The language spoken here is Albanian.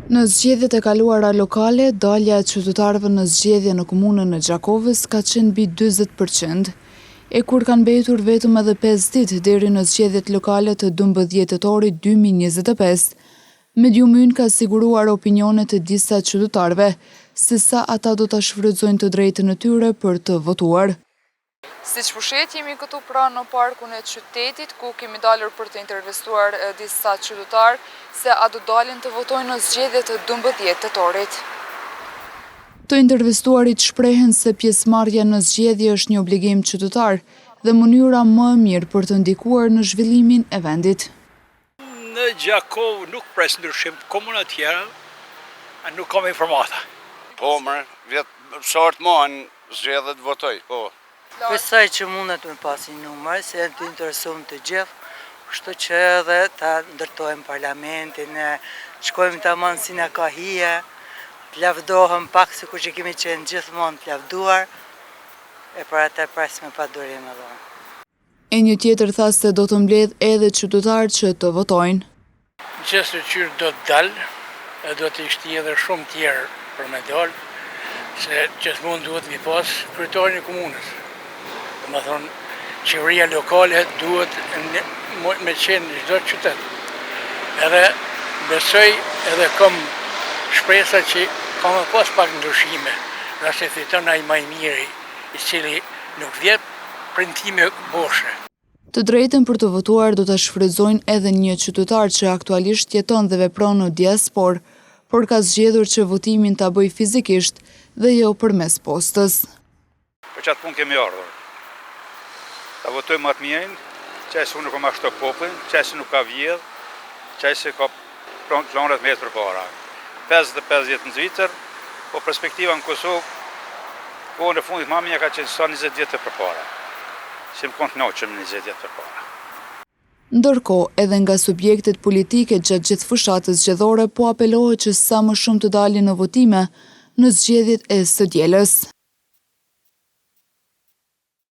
Në zgjedhjet e kaluara lokale, dalja e qytetarëve në zgjedhje në komunën e Gjakovës ka qenë mbi 40%, e kur kanë mbetur vetëm edhe 5 ditë deri në zgjedhjet lokale të 12 tetorit 2025, Medium Ynë ka siguruar opinionet e disa qytetarëve se sa ata do ta shfrytëzojnë të drejtën e tyre për të votuar. Siç po shet, jemi këtu pranë në parkun e qytetit, ku kemi dalur për të intervistuar disa qytetarë se a do dalin të votojnë në zgjedhjet e 12 tetorit. Të intervistuarit shprehen se pjesëmarrja në zgjedhje është një obligim qytetar dhe mënyra më e mirë për të ndikuar në zhvillimin e vendit. Në Gjakovë nuk pres ndryshim, komuna tjera nuk kam informata. Po, vetë short mohen zgjedhjet votoj, po. Besoj që mundet me pasi numër, se të interesum të gjithë, kështu që edhe ta ndërtojmë parlamentin, shkojmë të amansin e kahije, të lavdohëm pak se ku që kemi qenë gjithmonë të lavduar, e për atë pres me pa durim edhe. E një tjetër tha se do të mbledh edhe qytetarë që të votojnë. Qësë qyrë do të dalë, e do të ishte edhe shumë tjerë për me dalë, se gjithmonë duhet mi pas kryetarin e komunës. Dhe më thonë, qeveria lokale duhet me qenë në çdo qytet. Edhe besoj edhe kam shpresa që ka me pas pak ndryshime, nga se fiton ai më i miri, i cili nuk vjet printime boshe. Të drejtën për të votuar do ta shfrytëzojnë edhe një qytetar që aktualisht jeton dhe vepron në diasporë, por ka zgjedhur që votimin ta bëjë fizikisht dhe jo përmes postës. Për çat punë kemi ardhur. Ta votojmë më të mirën, qajse unë nuk kam ashtu popullin, qajse nuk ka vjedh, qajse ka planrat me jetë për para. 55 vjetë në Zvicër, po perspektiva në Kosovë, kohën e fundit mamja ka qenë sa 20 vjetë për para. Si më kontë noqëm 20 vjetë për para. Ndërkohë, edhe nga subjektet politike gjatë gjithë fushatës zgjedhore po apelohet që sa më shumë të dalin në votime në zgjedhjet e së dielës.